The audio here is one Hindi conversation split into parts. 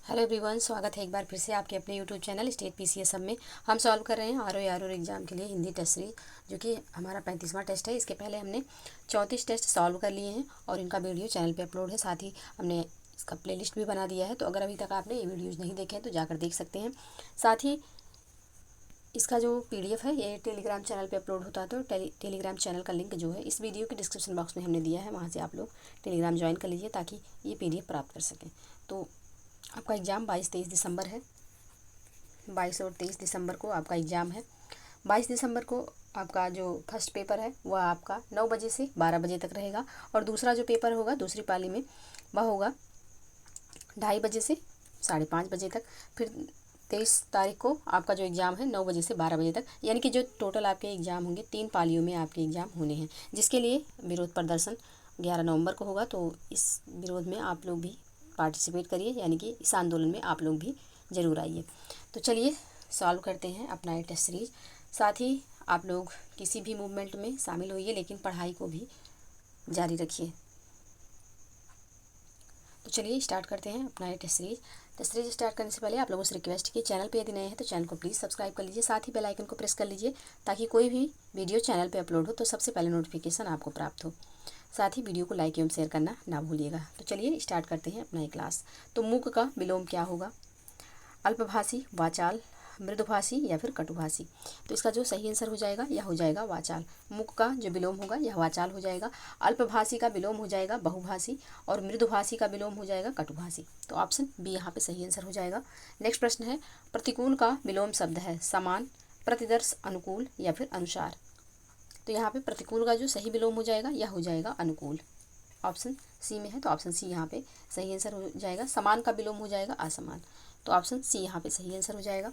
हेलो एवरीवन, स्वागत है एक बार फिर से आपके अपने यूट्यूब चैनल स्टेट पीसीएस सब में। हम सॉल्व कर रहे हैं आर एग्ज़ाम के लिए हिंदी टेस्ट सीरीज, जो कि हमारा 35वां टेस्ट है। इसके पहले हमने 34 टेस्ट सॉल्व कर लिए हैं और इनका वीडियो चैनल पे अपलोड है। साथ ही हमने इसका प्लेलिस्ट भी बना दिया है, तो अगर अभी तक आपने ये वीडियोज़ नहीं देखे हैं तो जाकर देख सकते हैं। साथ ही इसका जो PDF है ये टेलीग्राम चैनल पे अपलोड होता है, तो टेलीग्राम चैनल का लिंक जो है इस वीडियो के डिस्क्रिप्शन बॉक्स में हमने दिया है, वहाँ से आप लोग टेलीग्राम ज्वाइन कर लीजिए ताकि ये PDF प्राप्त कर सकें। तो आपका एग्ज़ाम 22-23 दिसंबर है। 22 और 23 दिसंबर को आपका एग्ज़ाम है। 22 दिसंबर को आपका जो फर्स्ट पेपर है वह आपका 9 बजे से 12 बजे तक रहेगा, और दूसरा जो पेपर होगा दूसरी पाली में वह होगा 2:30 बजे से 5:30 बजे तक। फिर 23 तारीख को आपका जो एग्ज़ाम है 9 बजे से 12 बजे तक, यानी कि जो टोटल आपके एग्ज़ाम होंगे 3 पालियों में आपके एग्ज़ाम होने हैं, जिसके लिए विरोध प्रदर्शन 11 नवंबर को होगा। तो इस विरोध में आप लोग भी पार्टिसिपेट करिए, यानी कि इस आंदोलन में आप लोग भी ज़रूर आइए। तो चलिए सॉल्व करते हैं अपना ये टेस्ट सीरीज। साथ ही आप लोग किसी भी मूवमेंट में शामिल होइए, लेकिन पढ़ाई को भी जारी रखिए। तो चलिए स्टार्ट करते हैं अपना ये test series. Test series start करने से पहले आप लोगों से रिक्वेस्ट की, चैनल पे यदि नए हैं तो चैनल को प्लीज़ सब्सक्राइब कर लीजिए, साथ ही बेल आइकन को प्रेस कर लीजिए ताकि कोई भी वीडियो चैनल पे अपलोड हो तो सबसे पहले नोटिफिकेशन आपको प्राप्त हो। साथ ही वीडियो को लाइक एवं शेयर करना ना भूलिएगा। तो चलिए स्टार्ट करते हैं अपना ये क्लास। तो मूक का विलोम क्या होगा? अल्पभाषी, वाचाल, मृदुभाषी या फिर कटुभाषी। तो इसका जो सही आंसर हो जाएगा यह हो जाएगा वाचाल। मूक का जो विलोम होगा यह वाचाल हो जाएगा। अल्पभाषी का विलोम हो जाएगा बहुभाषी, और मृदुभाषी का विलोम हो जाएगा कटुभाषी। तो ऑप्शन बी यहाँ पे सही आंसर हो जाएगा। नेक्स्ट प्रश्न है, प्रतिकूल का विलोम शब्द है समान, प्रतिदर्श, अनुकूल या फिर अनुसार। तो यहाँ पे प्रतिकूल का जो सही विलोम हो जाएगा यह हो जाएगा अनुकूल। ऑप्शन सी में है, तो ऑप्शन सी यहाँ पे सही आंसर हो जाएगा। समान का विलोम हो जाएगा असमान, तो ऑप्शन सी यहाँ पे सही आंसर हो जाएगा।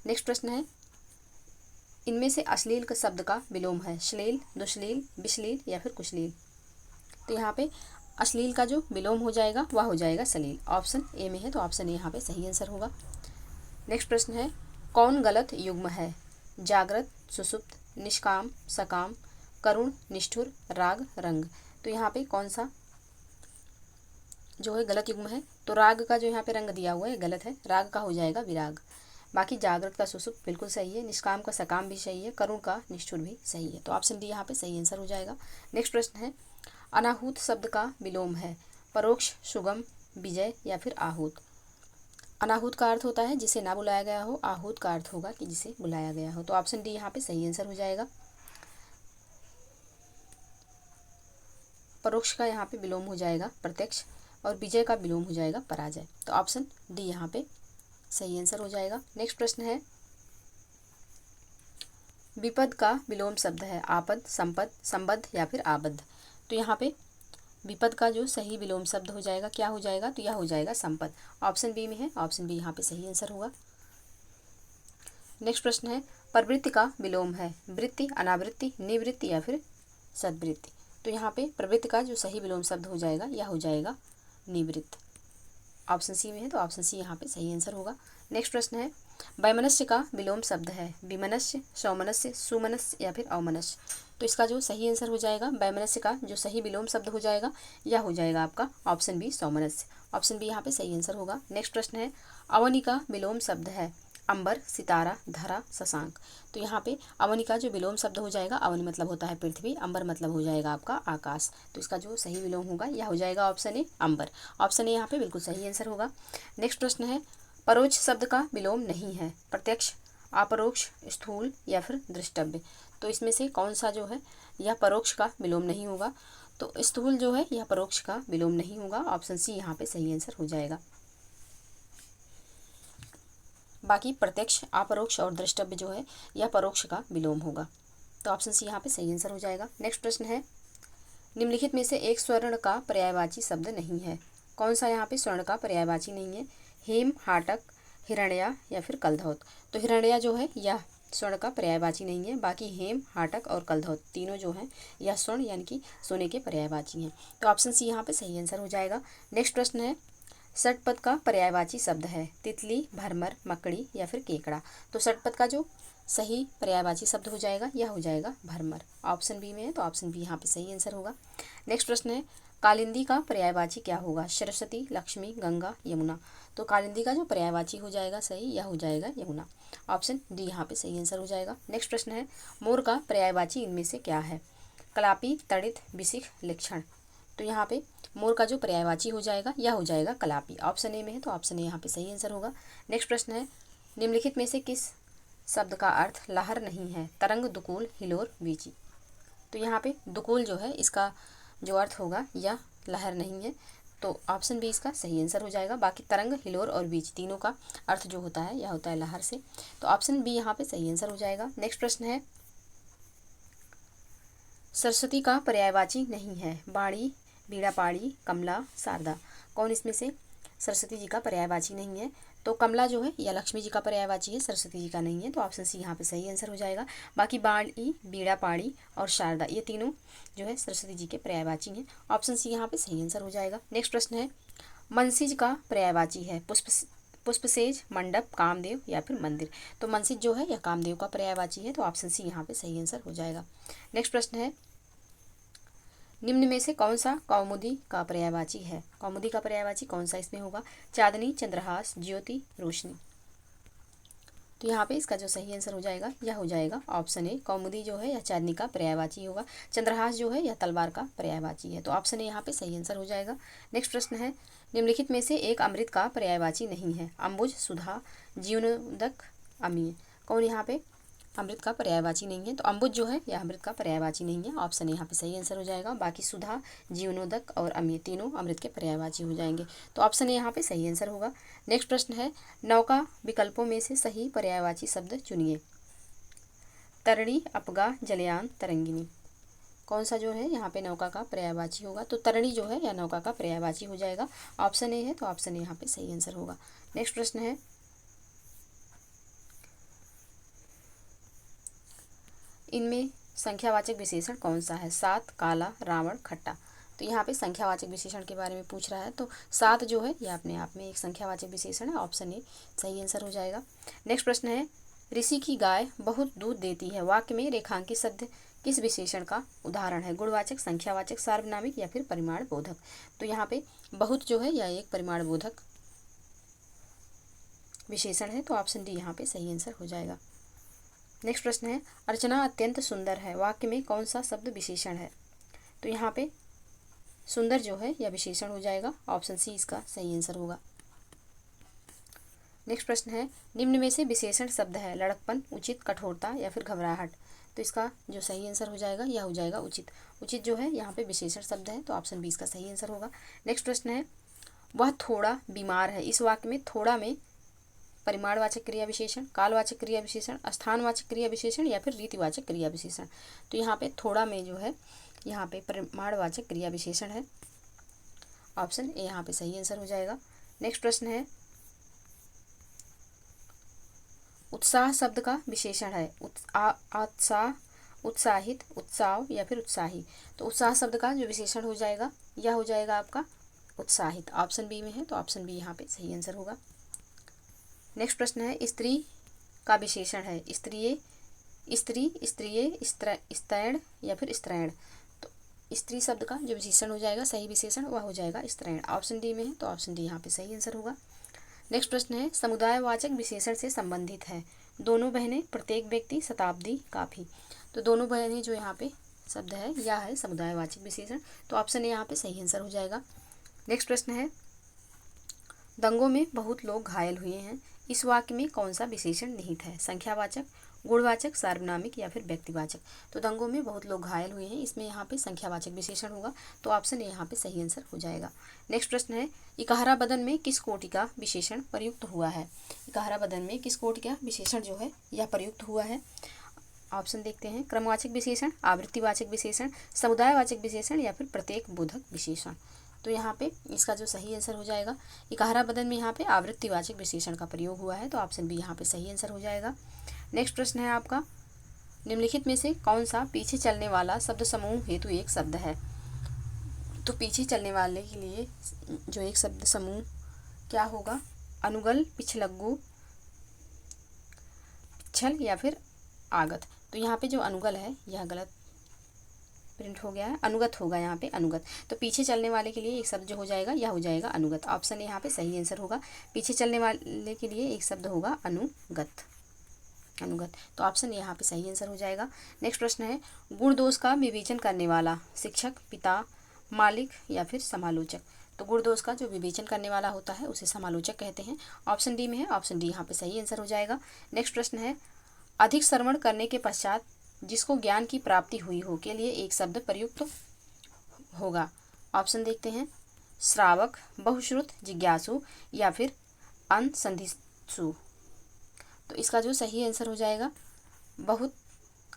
नेक्स्ट प्रश्न है, इनमें से अश्लील का शब्द का विलोम है श्लील, दुश्लील, विश्लील या फिर कुश्लील। तो यहाँ पे अश्लील का जो विलोम हो जाएगा वह हो जाएगा सलील। ऑप्शन ए में है, तो ऑप्शन ए यहाँ पे सही आंसर होगा। नेक्स्ट प्रश्न है, कौन गलत युग्म है? जागृत, सुषुप्त, निष्काम, सकाम, करुण, निष्ठुर, राग, रंग। तो यहाँ पे कौन सा जो है गलत युग्म है? तो राग का जो यहाँ पे रंग दिया हुआ है गलत है, राग का हो जाएगा विराग। बाकी जागृत का सुषुप्त बिल्कुल सही है, निष्काम का सकाम भी सही है, करुण का निष्ठुर भी सही है। तो ऑप्शन डी यहाँ पे सही आंसर हो जाएगा। नेक्स्ट प्रश्न है, अनाहूत शब्द का विलोम है परोक्ष, सुगम, विजय या फिर आहूत। अनाहूत का अर्थ होता है जिसे ना बुलाया गया हो, आहूत का अर्थ होगा कि जिसे बुलाया गया हो। तो ऑप्शन डी यहाँ पे सही आंसर हो जाएगा। परोक्ष का यहाँ पे विलोम हो जाएगा प्रत्यक्ष, और विजय का विलोम हो जाएगा पराजय। तो ऑप्शन डी यहाँ पे सही आंसर हो जाएगा। नेक्स्ट प्रश्न है, विपद का विलोम शब्द है आपद, संपद, संबद्ध या फिर आबद्ध। तो यहाँ पे विपद का जो सही विलोम शब्द हो जाएगा क्या हो जाएगा? तो यह हो जाएगा संपद। ऑप्शन बी में है, ऑप्शन बी यहाँ पे सही आंसर होगा। नेक्स्ट प्रश्न है, प्रवृत्ति का विलोम है वृत्ति, अनावृत्ति, निवृत्ति या फिर सद्वृत्ति। तो यहाँ पे प्रवृत्ति का जो सही विलोम शब्द हो जाएगा यह हो जाएगा निवृत्त। ऑप्शन सी में है, तो ऑप्शन सी यहाँ पे सही आंसर होगा। नेक्स्ट प्रश्न है, वैमनस्य का विलोम शब्द है विमनस्य, सौमनस्य, सुमनस्य या फिर अवमनस्य। तो इसका जो सही आंसर हो जाएगा, वैमनस्य का जो सही विलोम शब्द हो जाएगा यह हो जाएगा आपका ऑप्शन बी सौमनस्य। ऑप्शन बी यहाँ पे सही आंसर होगा। नेक्स्ट प्रश्न है, अवनि का विलोम शब्द है अंबर, सितारा, धरा, शशांक। तो यहाँ पे अवनि का जो विलोम शब्द हो जाएगा, अवनि मतलब होता है पृथ्वी, अंबर मतलब हो जाएगा आपका आकाश। तो इसका जो सही विलोम होगा यह हो जाएगा option A Ambar. Option A यहाँ पे बिल्कुल सही आंसर होगा। नेक्स्ट प्रश्न है, परोक्ष शब्द का विलोम नहीं है प्रत्यक्ष, अपरोक्ष, स्थूल या फिर दृष्टव्य। तो इसमें से कौन सा जो है यह परोक्ष का विलोम नहीं होगा? तो स्थूल जो है यह परोक्ष का विलोम नहीं होगा। ऑप्शन सी यहाँ पे सही आंसर हो जाएगा। बाकी प्रत्यक्ष, अपरोक्ष और दृष्टव्य जो है यह परोक्ष का विलोम होगा। तो ऑप्शन सी यहाँ पे सही आंसर हो जाएगा। नेक्स्ट प्रश्न है, निम्नलिखित में से एक स्वर्ण का पर्यायवाची शब्द नहीं है। कौन सा यहाँ पे स्वर्ण का पर्यायवाची नहीं है? हेम, हाटक, हिरण्या या फिर कलधौत। तो हिरण्या जो है यह स्वर्ण का पर्यायवाची नहीं है, बाकी हेम, हाटक और कलधौत तीनों जो हैं यह स्वर्ण यानी कि सोने के पर्यायवाची हैं। तो ऑप्शन सी यहाँ पे सही आंसर हो जाएगा। नेक्स्ट प्रश्न है, षटपद का पर्यायवाची शब्द है तितली, भरमर, मकड़ी या फिर केकड़ा। तो षटपद का जो सही पर्यायवाची शब्द हो जाएगा यह हो जाएगा भरमर। ऑप्शन बी में है, तो ऑप्शन बी यहाँ पे सही आंसर होगा। नेक्स्ट प्रश्न है, कालिंदी का पर्यायवाची क्या होगा? सरस्वती, लक्ष्मी, गंगा, यमुना। तो कालिंदी का जो पर्यायवाची हो जाएगा सही, यह हो जाएगा यमुना। ऑप्शन डी यहाँ पे सही आंसर हो जाएगा। नेक्स्ट प्रश्न है, मोर का पर्यायवाची इनमें से क्या है? कलापी, तड़ित, बिसिक, लिक्षण। तो यहाँ पे मोर का जो पर्यायवाची हो जाएगा यह हो जाएगा कलापी। ऑप्शन ए में है तो ऑप्शन ए यहाँ पे सही आंसर होगा। नेक्स्ट प्रश्न है, निम्नलिखित में से किस शब्द का अर्थ लहर नहीं है? तरंग, दुकूल, हिलोर, वीची। तो यहाँ पे दुकूल जो है इसका जो अर्थ होगा यह लहर नहीं है, तो ऑप्शन बी इसका सही आंसर हो जाएगा। बाकी तरंग, हिलोर और बीच तीनों का अर्थ जो होता है यह होता है लहर से, तो ऑप्शन बी यहाँ पे सही आंसर हो जाएगा। नेक्स्ट प्रश्न है, सरस्वती का पर्यायवाची नहीं है? बाड़ी, बीड़ा पाड़ी, कमला, शारदा। कौन इसमें से सरस्वती जी का पर्यायवाची नहीं है? तो कमला जो है यह लक्ष्मी जी का पर्यायवाची है, सरस्वती जी का नहीं है, तो ऑप्शन सी यहाँ पे सही आंसर हो जाएगा। बाकी बाड़ी, बीड़ा पाड़ी और शारदा ये तीनों जो है सरस्वती जी के पर्यायवाची हैं, ऑप्शन सी यहाँ पे सही आंसर हो जाएगा। नेक्स्ट प्रश्न है, मनसिज का पर्यायवाची है? पुष्पसेज, मंडप, कामदेव या फिर मंदिर। तो मनसिज जो है यह कामदेव का पर्यायवाची है, तो ऑप्शन सी यहाँ पे सही आंसर हो जाएगा। नेक्स्ट प्रश्न है, निम्न में से कौन सा कौमुदी का पर्यायवाची है? कौमुदी का पर्यायवाची कौन सा इसमें होगा? चांदनी, चंद्रहास, ज्योति, रोशनी। तो यहाँ पे इसका जो सही आंसर हो जाएगा यह हो जाएगा ऑप्शन ए। कौमुदी जो है यह चांदनी का पर्यायवाची होगा। चंद्रहास जो है यह तलवार का पर्यायवाची है, तो ऑप्शन ए यहाँ पे सही आंसर हो जाएगा। नेक्स्ट प्रश्न है, निम्नलिखित में से एक अमृत का पर्यायवाची नहीं है? अम्बुज, सुधा, जीवनोदक, अमीय। कौन यहाँ पे अमृत का पर्यायवाची नहीं है? तो अम्बुज जो है यह अमृत का पर्यायवाची नहीं है, ऑप्शन यहाँ पे सही आंसर हो जाएगा। बाकी सुधा, जीवनोदक और अमीय तीनों अमृत के पर्यायवाची हो जाएंगे, तो ऑप्शन यहाँ पे सही आंसर होगा। नेक्स्ट प्रश्न है, नौका विकल्पों में से सही पर्यायवाची शब्द चुनिए। तरणी, अपगा, जलयान, तरंगिनी। कौन सा जो है यहाँ पे नौका का पर्यायवाची होगा? तो तरणी जो है यह नौका का पर्यायवाची हो जाएगा, ऑप्शन ए है, तो ऑप्शन ए यहाँ पे सही आंसर होगा। नेक्स्ट प्रश्न है, इनमें संख्यावाचक विशेषण कौन सा है? सात, काला, रावण, खट्टा। तो यहाँ पे संख्यावाचक विशेषण के बारे में पूछ रहा है, तो सात जो है यह अपने आप में एक संख्यावाचक विशेषण है, ऑप्शन ए सही आंसर हो जाएगा। नेक्स्ट प्रश्न है, ऋषि की गाय बहुत दूध देती है, वाक्य में रेखांकित शब्द किस विशेषण का उदाहरण है? गुणवाचक, संख्यावाचक, सार्वनामिक या फिर परिमाण बोधक। तो यहाँ पे बहुत जो है यह एक परिमाण बोधक विशेषण है, तो ऑप्शन डी यहाँ पे सही आंसर हो जाएगा। नेक्स्ट प्रश्न है, अर्चना अत्यंत सुंदर है, वाक्य में कौन सा शब्द विशेषण है? तो यहाँ पे सुंदर जो है यह विशेषण हो जाएगा, ऑप्शन सी इसका सही आंसर होगा। नेक्स्ट प्रश्न है, निम्न में से विशेषण शब्द है? लड़कपन, उचित, कठोरता या फिर घबराहट। तो इसका जो सही आंसर हो जाएगा यह हो जाएगा उचित। उचित जो है यहाँ पे विशेषण शब्द है, तो ऑप्शन बी इसका सही आंसर होगा। नेक्स्ट प्रश्न है, वह थोड़ा बीमार है, इस वाक्य में थोड़ा में परिमाणवाचक क्रिया विशेषण, कालवाचक क्रिया विशेषण, स्थानवाचक क्रिया विशेषण या फिर रीतिवाचक क्रिया विशेषण। तो यहाँ पे थोड़ा में जो है यहाँ पे परिमाणवाचक क्रिया विशेषण है, ऑप्शन ए यहाँ पे सही आंसर हो जाएगा। नेक्स्ट प्रश्न है, उत्साह शब्द का विशेषण है? उत्साह, उत्साहित, उत्साह या फिर उत्साही। तो उत्साह शब्द का जो विशेषण हो जाएगा यह हो जाएगा आपका उत्साहित, ऑप्शन बी में है, तो ऑप्शन बी यहाँ पे सही आंसर होगा। नेक्स्ट प्रश्न है, स्त्री का विशेषण है? स्त्रीय, स्त्री, स्त्रीय, स्त्रैण या फिर स्त्रैण। तो स्त्री शब्द का जो विशेषण हो जाएगा सही विशेषण वह हो जाएगा स्त्रैण, ऑप्शन डी में है, तो ऑप्शन डी यहाँ पे सही आंसर होगा। नेक्स्ट प्रश्न है, समुदायवाचक विशेषण से संबंधित है? दोनों बहनें, प्रत्येक व्यक्ति, शताब्दी, काफी। तो दोनों बहनें जो यहाँ पे शब्द है यह है समुदायवाचक विशेषण, तो ऑप्शन ए यहाँ पे सही आंसर हो जाएगा। नेक्स्ट प्रश्न है, दंगों में बहुत लोग घायल हुए हैं, इस वाक्य में कौन सा विशेषण निहित है? संख्यावाचक, गुणवाचक, सार्वनामिक या फिर व्यक्तिवाचक। तो दंगों में बहुत लोग घायल हुए हैं, इसमें यहाँ पे संख्यावाचक विशेषण होगा, तो ऑप्शन ए यहाँ पे सही आंसर हो जाएगा। नेक्स्ट प्रश्न है, इकहारा बदन में किस कोटि का विशेषण प्रयुक्त हुआ है? इकहारा बदन में किस कोटि का विशेषण जो है यह प्रयुक्त हुआ है? ऑप्शन देखते हैं, क्रमवाचक विशेषण, आवृत्तिवाचक विशेषण, समुदायवाचक विशेषण या फिर प्रत्येक बोधक विशेषण। तो यहाँ पे इसका जो सही आंसर हो जाएगा, इकहारा बदन में यहाँ पे आवृत्तिवाचक विशेषण का प्रयोग हुआ है, तो ऑप्शन बी यहाँ पे सही आंसर हो जाएगा। नेक्स्ट प्रश्न है आपका, निम्नलिखित में से कौन सा पीछे चलने वाला शब्द समूह हेतु एक शब्द है? तो पीछे चलने वाले के लिए जो एक शब्द समूह क्या होगा? अनुगल, पिछलग्गू, पिछल या फिर आगत। तो यहाँ पे जो अनुगल है यह गलत प्रिंट हो गया है, अनुगत होगा यहाँ पे, अनुगत। तो पीछे चलने वाले के लिए एक शब्द जो हो जाएगा यह हो जाएगा अनुगत। ऑप्शन यहाँ पे सही आंसर होगा। पीछे चलने वाले के लिए एक शब्द होगा अनुगत, अनुगत। तो ऑप्शन यहाँ पे सही आंसर हो जाएगा। नेक्स्ट प्रश्न है, गुण दोष का विवेचन करने वाला शिक्षक, पिता, मालिक या फिर समालोचक। तो गुण दोष का जो विवेचन करने वाला होता है उसे समालोचक कहते हैं। ऑप्शन डी में है, ऑप्शन डी यहाँ पे सही आंसर हो जाएगा। नेक्स्ट प्रश्न है, अधिक श्रवण करने के पश्चात जिसको ज्ञान की प्राप्ति हुई हो के लिए एक शब्द प्रयुक्त होगा। ऑप्शन देखते हैं, श्रावक, बहुश्रुत, जिज्ञासु या फिर अनुसंधित्सु। तो इसका जो सही आंसर हो जाएगा, बहुत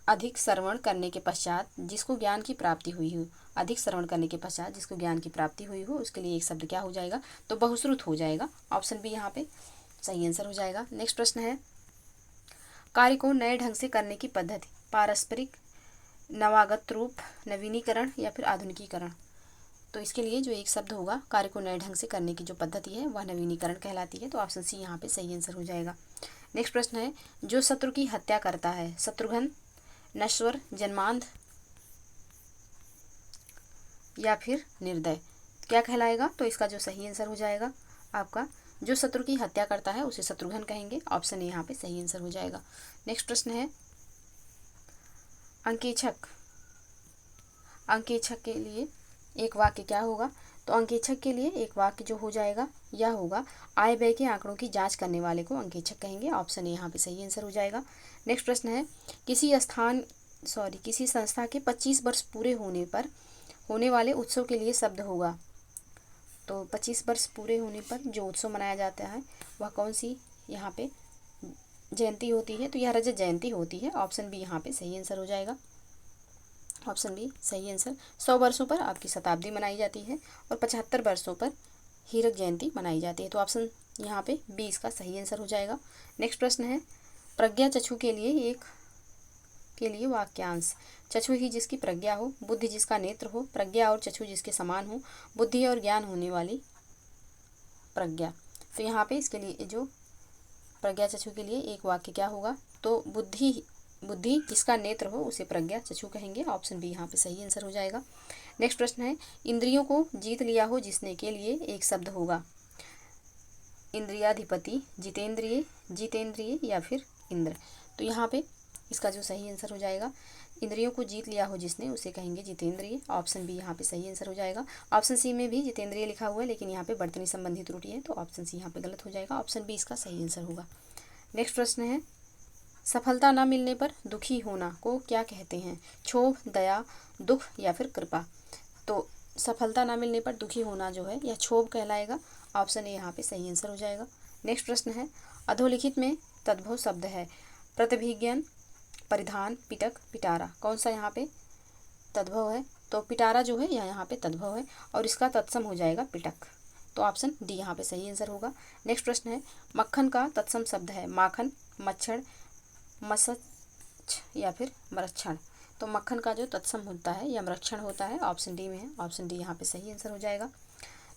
अधिक श्रवण करने के पश्चात जिसको ज्ञान की प्राप्ति हुई हो, अधिक श्रवण करने के पश्चात जिसको ज्ञान की प्राप्ति हुई हो उसके लिए एक शब्द क्या हो जाएगा, तो बहुश्रुत हो जाएगा। ऑप्शन बी यहाँ पे सही आंसर हो जाएगा। नेक्स्ट प्रश्न है, कार्य को नए ढंग से करने की पद्धति, पारस्परिक, नवागत रूप, नवीनीकरण या फिर आधुनिकीकरण। तो इसके लिए जो एक शब्द होगा, कार्य को नए ढंग से करने की जो पद्धति है वह नवीनीकरण कहलाती है। तो ऑप्शन सी यहाँ पे सही आंसर हो जाएगा। नेक्स्ट प्रश्न है, जो शत्रु की हत्या करता है, शत्रुघ्न, नश्वर, जन्मांध या फिर निर्दय, क्या कहलाएगा। तो इसका जो सही आंसर हो जाएगा आपका, जो शत्रु की हत्या करता है उसे शत्रुघ्न कहेंगे। ऑप्शन ए यहाँ पे सही आंसर हो जाएगा। नेक्स्ट प्रश्न है, अंकेक्षक, अंकेक्षक के लिए एक वाक्य क्या होगा। तो अंकेक्षक के लिए एक वाक्य जो हो जाएगा यह होगा, आय व्यय के आंकड़ों की जांच करने वाले को अंकेक्षक कहेंगे। ऑप्शन ए यहाँ पे सही आंसर हो जाएगा। नेक्स्ट प्रश्न है, किसी संस्था के 25 वर्ष पूरे होने पर होने वाले उत्सव के लिए शब्द होगा। तो 25 वर्ष पूरे होने पर जो उत्सव मनाया जाता है वह कौन सी यहाँ पे जयंती होती है, तो यह रजत जयंती होती है। ऑप्शन बी यहाँ पे सही आंसर हो जाएगा। ऑप्शन बी सही आंसर। 100 वर्षों पर आपकी शताब्दी मनाई जाती है और 75 वर्षों पर हीरक जयंती मनाई जाती है। तो ऑप्शन यहाँ पे बी इसका सही आंसर हो जाएगा। नेक्स्ट प्रश्न है, प्रज्ञा चक्षु के लिए वाक्यांश, चक्षु ही जिसकी प्रज्ञा हो, बुद्धि जिसका नेत्र हो, प्रज्ञा और चक्षु जिसके समान हो, बुद्धि और ज्ञान होने वाली प्रज्ञा। तो यहाँ पे इसके लिए जो प्रज्ञा चक्षु के लिए एक वाक्य क्या होगा, तो बुद्धि जिसका नेत्र हो उसे प्रज्ञा चक्षु कहेंगे। ऑप्शन बी यहाँ पे सही आंसर हो जाएगा। नेक्स्ट प्रश्न है, इंद्रियों को जीत लिया हो जिसने के लिए एक शब्द होगा, इंद्रियाधिपति, जितेंद्रिय, जितेंद्रिय या फिर इंद्र। तो यहाँ पे इसका जो सही आंसर हो जाएगा, इंद्रियों को जीत लिया हो जिसने उसे कहेंगे जितेंद्रिय। ऑप्शन बी यहाँ पे सही आंसर हो जाएगा। ऑप्शन सी में भी जितेंद्रिय लिखा हुआ है लेकिन यहाँ पे वर्तनी संबंधी त्रुटि है, तो ऑप्शन सी यहाँ पे गलत हो जाएगा। ऑप्शन बी इसका सही आंसर होगा। नेक्स्ट प्रश्न है, सफलता न मिलने पर दुखी होना को क्या कहते हैं, क्षोभ, दया, दुख या फिर कृपा। तो सफलता न मिलने पर दुखी होना जो है यह क्षोभ कहलाएगा। ऑप्शन ए यहाँ पे सही आंसर हो जाएगा। नेक्स्ट प्रश्न है, अधोलिखित में तद्भव शब्द है, प्रतिभिज्ञान, परिधान, पिटक, पिटारा, कौन सा यहाँ पे तद्भव है। तो पिटारा जो है यह यहाँ पे तद्भव है और इसका तत्सम हो जाएगा पिटक। तो ऑप्शन डी यहाँ पे सही आंसर होगा। नेक्स्ट प्रश्न है, मक्खन का तत्सम शब्द है, माखन, मच्छर, मसच या फिर मरक्षण। तो मक्खन का जो तत्सम होता है यह मरक्षण होता है। ऑप्शन डी में है। ऑप्शन डी यहाँ पे सही आंसर हो जाएगा।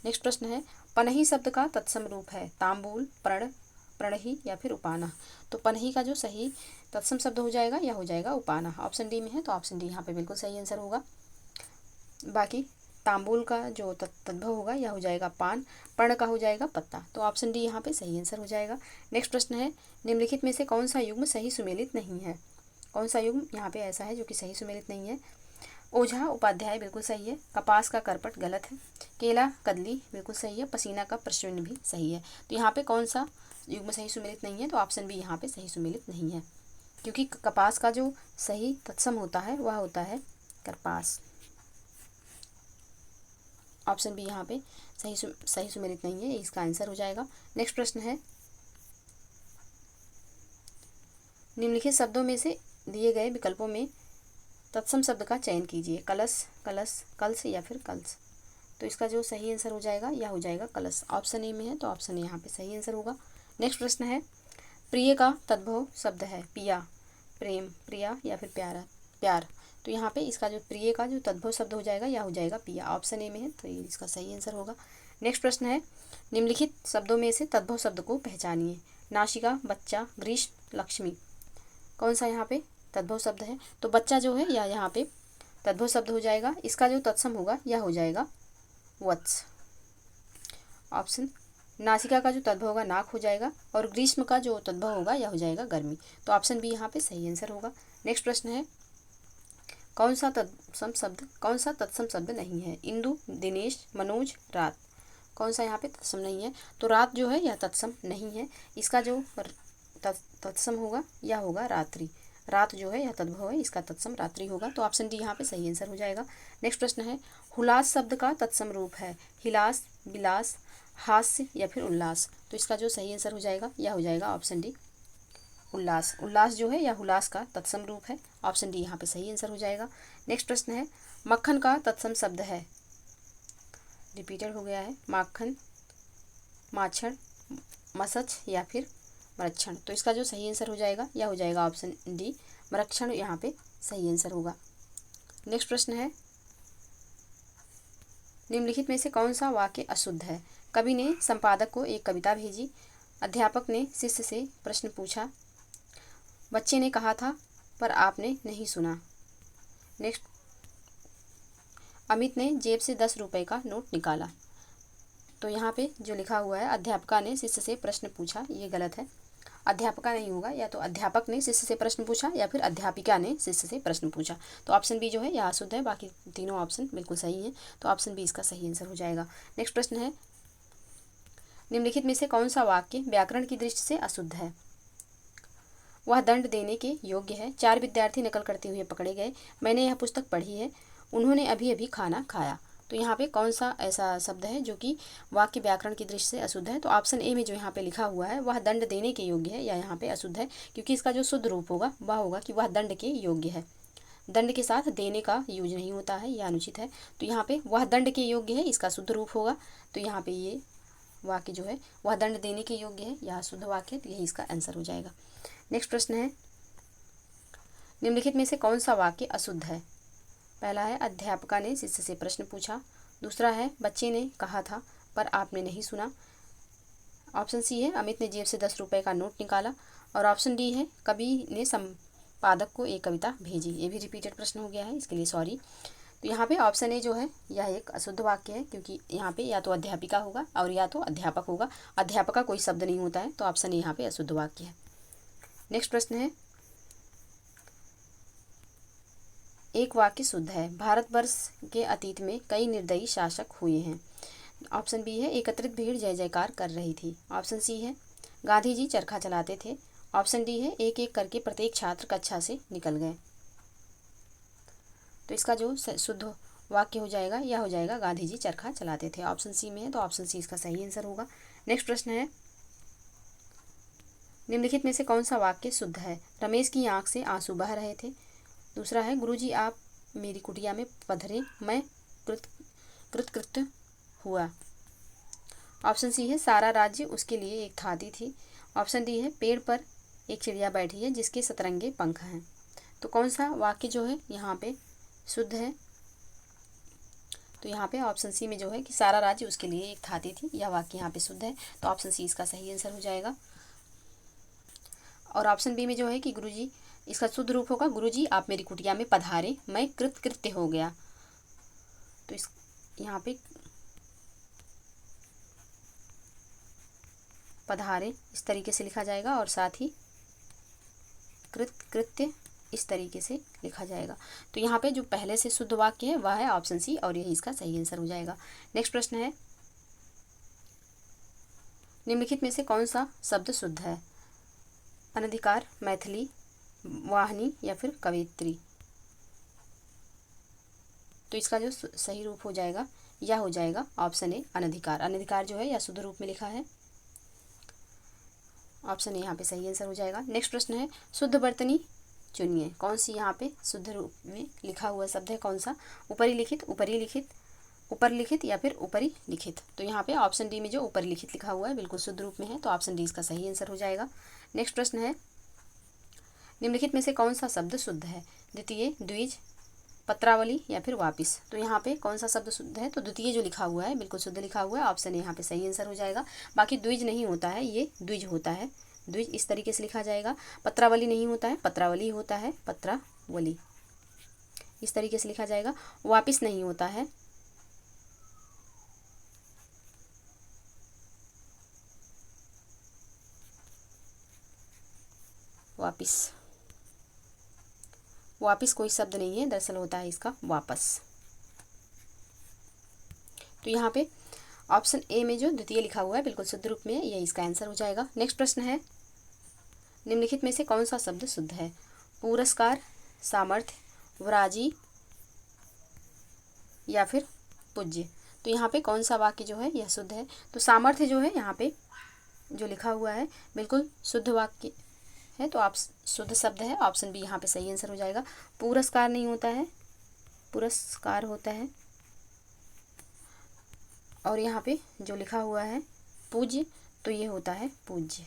नेक्स्ट प्रश्न है, पनही शब्द का तत्सम रूप है, तांबूल, प्रण, प्रणही या फिर उपाना। तो पनही का जो सही तत्सम शब्द हो जाएगा यह हो जाएगा उपाना। ऑप्शन डी में है, तो ऑप्शन डी यहाँ पे बिल्कुल सही आंसर होगा। बाकी तांबूल का जो तद्भव होगा यह हो जाएगा पान, पर्ण का हो जाएगा पत्ता। तो ऑप्शन डी यहाँ पे सही आंसर हो जाएगा। नेक्स्ट प्रश्न है, निम्नलिखित में से कौन सा युग्म सही सुमेलित नहीं है, कौन सा युग्म यहाँ पे ऐसा है जो कि सही सुमेलित नहीं है। ओझा, उपाध्याय बिल्कुल सही है, कपास का करपट गलत है, केला, कदली बिल्कुल सही है, पसीना का प्रश्न भी सही है। तो यहाँ पे कौन सा युग्म सही सुमेलित नहीं है, तो ऑप्शन बी यहाँ पे सही सुमेलित नहीं है, क्योंकि कपास का जो सही तत्सम होता है वह होता है करपास। ऑप्शन बी यहाँ पे सही सुमेलित नहीं है, इसका आंसर हो जाएगा। नेक्स्ट प्रश्न है, निम्नलिखित शब्दों में से दिए गए विकल्पों में तत्सम शब्द का चयन कीजिए, कलश, कलश, कलश या फिर कलश। तो इसका जो सही आंसर हो जाएगा यह हो जाएगा कलश। ऑप्शन ए में है, तो ऑप्शन ए यहाँ पे सही आंसर होगा। नेक्स्ट प्रश्न है, प्रिय का तद्भव शब्द है, पिया, प्रेम, प्रिया या फिर प्यारा, प्यार। तो यहाँ पे इसका जो प्रिय का जो तद्भव शब्द हो जाएगा यह हो जाएगा पिया। ऑप्शन ए में है, तो ये इसका सही आंसर होगा। नेक्स्ट प्रश्न है, निम्नलिखित शब्दों में से तद्भव शब्द को पहचानिए, नासिका, बच्चा, ग्रीष्म, लक्ष्मी। कौन सा यहाँ पे तद्भव शब्द है, तो बच्चा जो है या यहाँ पे तद्भव शब्द हो जाएगा। इसका जो तत्सम होगा यह हो जाएगा वत्स। ऑप्शन नासिका का जो तद्भव होगा नाक हो जाएगा, और ग्रीष्म का जो तद्भव होगा यह हो जाएगा गर्मी। तो ऑप्शन बी यहाँ पे सही आंसर होगा। नेक्स्ट प्रश्न है, कौन सा तत्सम शब्द नहीं है? इंदु, दिनेश, मनोज, रात। कौन सा यहाँ पे तत्सम नहीं है? तो रात जो है यह तत्सम नहीं है। इसका जो तत्सम होगा यह होगा रात्रि। रात जो है यह तद्भव है, इसका तत्सम रात्रि होगा। तो ऑप्शन डी यहाँ पे सही आंसर हो जाएगा। नेक्स्ट प्रश्न है, हुलास शब्द का तत्सम रूप है हिलास, विलास, हास्य या फिर उल्लास। तो इसका जो सही आंसर हो जाएगा यह हो जाएगा ऑप्शन डी उल्लास। उल्लास जो है यह हुलास का तत्सम रूप है। ऑप्शन डी यहाँ पे सही आंसर हो जाएगा। नेक्स्ट प्रश्न है, मक्खन का तत्सम शब्द है, रिपीटेड हो गया है, माखन, माछड़, मसच या फिर मरक्षण। तो इसका जो सही आंसर हो जाएगा यह हो जाएगा ऑप्शन डी मरक्षण, यहाँ पे सही आंसर होगा। नेक्स्ट प्रश्न है, निम्नलिखित में से कौन सा वाक्य अशुद्ध है? कवि ने संपादक को एक कविता भेजी, अध्यापक ने शिष्य से प्रश्न पूछा, बच्चे ने कहा था पर आपने नहीं सुना। नेक्स्ट, अमित ने जेब से 10 रुपए का नोट निकाला। तो यहाँ पे जो लिखा हुआ है अध्यापका ने शिष्य से प्रश्न पूछा, ये गलत है, अध्यापका नहीं होगा, या तो अध्यापक ने शिष्य से प्रश्न पूछा या फिर अध्यापिका ने शिष्य से प्रश्न पूछा। तो ऑप्शन बी जो है यह अशुद्ध है, बाकी तीनों ऑप्शन बिल्कुल सही हैं। तो ऑप्शन बी इसका सही आंसर हो जाएगा। नेक्स्ट प्रश्न है, निम्नलिखित में से कौन सा वाक्य व्याकरण की दृष्टि से अशुद्ध है? वह दंड देने के योग्य है, 4 विद्यार्थी नकल करते हुए पकड़े गए, मैंने यह पुस्तक पढ़ी है, उन्होंने अभी अभी खाना खाया। तो यहाँ पे कौन सा ऐसा शब्द है जो कि वाक्य व्याकरण की दृष्टि से अशुद्ध है? तो ऑप्शन ए में जो यहाँ पे लिखा हुआ है वह दंड देने के योग्य है, या यहाँ पे अशुद्ध है, क्योंकि इसका जो शुद्ध रूप होगा वह होगा कि वह दंड के योग्य है। दंड के साथ देने का यूज नहीं होता है, यह अनुचित है। तो यहाँ पे वह दंड के योग्य है, इसका शुद्ध रूप होगा। तो यहाँ पे ये वाक्य जो है वह दंड देने के योग्य है, यह शुद्ध वाक्य है, तो यही इसका आंसर हो जाएगा। नेक्स्ट प्रश्न है, निम्नलिखित में से कौन सा वाक्य अशुद्ध है? पहला है, अध्यापका ने शिष्य से प्रश्न पूछा। दूसरा है, बच्चे ने कहा था पर आपने नहीं सुना। ऑप्शन सी है, अमित ने जेब से 10 रुपए का नोट निकाला। और ऑप्शन डी है, कवि ने संपादक को एक कविता भेजी। ये भी रिपीटेड प्रश्न हो गया है, इसके लिए सॉरी। तो यहाँ पे ऑप्शन ए जो है यह एक अशुद्ध वाक्य है, क्योंकि यहाँ पे या तो अध्यापिका होगा और या तो अध्यापक होगा। अध्यापका कोई शब्द नहीं होता है, तो ऑप्शन ए यहाँ पे अशुद्ध वाक्य है। नेक्स्ट प्रश्न है, एक वाक्य शुद्ध है, भारतवर्ष के अतीत में कई निर्दयी शासक हुए हैं। ऑप्शन बी है, एकत्रित भीड़ जय जयकार कर रही थी। ऑप्शन सी है, गांधी जी चरखा चलाते थे। ऑप्शन डी है, एक एक करके प्रत्येक छात्र कक्षा से निकल गए। तो इसका जो शुद्ध वाक्य हो जाएगा यह हो जाएगा, गांधी जी चरखा चलाते थे। ऑप्शन सी में है, तो ऑप्शन सी इसका सही आंसर होगा। नेक्स्ट प्रश्न है, निम्नलिखित में से कौन सा वाक्य शुद्ध है? रमेश की आंख से आंसू बह रहे थे। दूसरा है, गुरुजी आप मेरी कुटिया में पधरे, मैं कृतकृत्य हुआ। ऑप्शन सी है, सारा राज्य उसके लिए एक थाती थी। ऑप्शन डी है, पेड़ पर एक चिड़िया बैठी है जिसके सतरंगे पंख हैं। तो कौन सा वाक्य जो है यहाँ पे शुद्ध है? तो यहाँ पे ऑप्शन सी में जो है कि सारा राज्य उसके लिए एक थाती थी, यह वाक्य यहाँ पे शुद्ध है। तो ऑप्शन सी इसका सही आंसर हो जाएगा। और ऑप्शन बी में जो है कि गुरुजी, इसका शुद्ध रूप होगा, गुरुजी आप मेरी कुटिया में पधारे, मैं कृतकृत्य हो गया। तो इस यहाँ पे पधारे इस तरीके से लिखा जाएगा और साथ ही कृतकृत्य इस तरीके से लिखा जाएगा। तो यहाँ पे जो पहले से शुद्ध वाक्य है वह है ऑप्शन सी, और यही इसका सही आंसर हो जाएगा। नेक्स्ट प्रश्न है, निम्नलिखित में से कौन सा शब्द शुद्ध है? अनधिकार, मैथिली, वाहिनी या फिर कवयित्री। तो इसका जो सही रूप हो जाएगा यह हो जाएगा ऑप्शन ए, अनधिकार। अनधिकार जो है यह शुद्ध रूप में लिखा है। ऑप्शन ए यहाँ पे सही आंसर हो जाएगा। नेक्स्ट प्रश्न है, शुद्ध वर्तनी चुनिए। कौन सी यहाँ पे शुद्ध रूप में लिखा हुआ शब्द है? कौन सा? ऊपरी लिखित, ऊपरी लिखित, ऊपर लिखित या फिर ऊपरी लिखित। तो यहाँ पे ऑप्शन डी में जो ऊपरी लिखित लिखा हुआ है बिल्कुल शुद्ध रूप में है, तो ऑप्शन डी इसका सही आंसर हो जाएगा। नेक्स्ट प्रश्न है, निम्नलिखित में से कौन सा शब्द शुद्ध है? द्वितीय, द्विज, पत्रावली या फिर वापिस। तो यहाँ पे कौन सा शब्द शुद्ध है? तो द्वितीय जो लिखा हुआ है बिल्कुल शुद्ध लिखा हुआ है, ऑप्शन ए यहाँ पे सही आंसर हो जाएगा। बाकी द्विज नहीं होता है, ये द्विज होता है, द्विज इस तरीके से लिखा जाएगा। पत्रावली नहीं होता है, पत्रावली होता है, पत्रावली इस तरीके से लिखा जाएगा। वापिस नहीं होता है, वापिस, वापिस कोई शब्द नहीं है, दरअसल होता है इसका वापस। तो यहाँ पे ऑप्शन ए में जो द्वितीय लिखा हुआ है बिल्कुल शुद्ध रूप में है, यही इसका आंसर हो जाएगा। नेक्स्ट प्रश्न है, निम्नलिखित में से कौन सा शब्द शुद्ध है? पुरस्कार, सामर्थ्य, वराजी या फिर पूज्य। तो यहाँ पे कौन सा वाक्य जो है यह शुद्ध है? तो सामर्थ्य जो है यहाँ पे जो लिखा हुआ है बिल्कुल शुद्ध वाक्य है, तो आप शुद्ध शब्द है, ऑप्शन बी यहाँ पे सही आंसर हो जाएगा। पुरस्कार नहीं होता है, पुरस्कार होता है। और यहाँ पे जो लिखा हुआ है पूज्य, तो ये होता है पूज्य,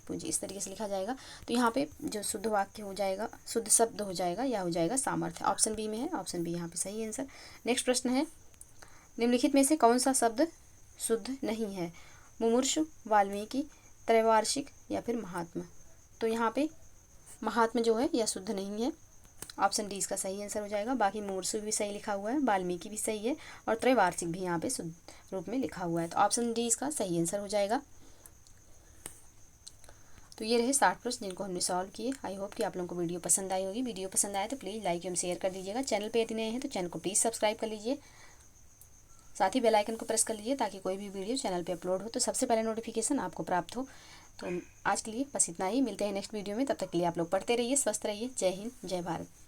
पूज्य, इस तरीके से लिखा जाएगा। तो यहाँ पे जो शुद्ध वाक्य हो जाएगा, शुद्ध शब्द हो जाएगा, या हो जाएगा सामर्थ्य, ऑप्शन बी में है, ऑप्शन बी यहाँ पे सही आंसर। नेक्स्ट प्रश्न है, निम्नलिखित में से कौन सा शब्द शुद्ध नहीं है? मुमूर्षु, वाल्मीकि, त्रैवार्षिक या फिर महात्मा। तो यहाँ पे महात्मा जो है यह शुद्ध नहीं है, ऑप्शन डी इसका सही आंसर हो जाएगा। बाकी मुमूर्षु भी सही लिखा हुआ है, वाल्मीकि भी सही है, और त्रैवार्षिक भी यहाँ पे शुद्ध रूप में लिखा हुआ है, तो ऑप्शन डी इसका सही आंसर हो जाएगा। तो ये रहे 60 प्रश्न जिनको हमने सॉल्व किए। आई होप कि आप लोगों को वीडियो पसंद आई होगी। वीडियो पसंद आए तो प्लीज़ लाइक एवं शेयर कर दीजिएगा। चैनल पे यदि नए हैं तो चैनल को प्लीज़ सब्सक्राइब कर लीजिए, साथ ही बेल आइकन को प्रेस कर लीजिए ताकि कोई भी वीडियो चैनल पे अपलोड हो तो सबसे पहले नोटिफिकेशन आपको प्राप्त हो। तो आज के लिए बस इतना ही, मिलते हैं नेक्स्ट वीडियो में, तब तक के लिए आप लोग पढ़ते रहिए, स्वस्थ रहिए। जय हिंद, जय भारत।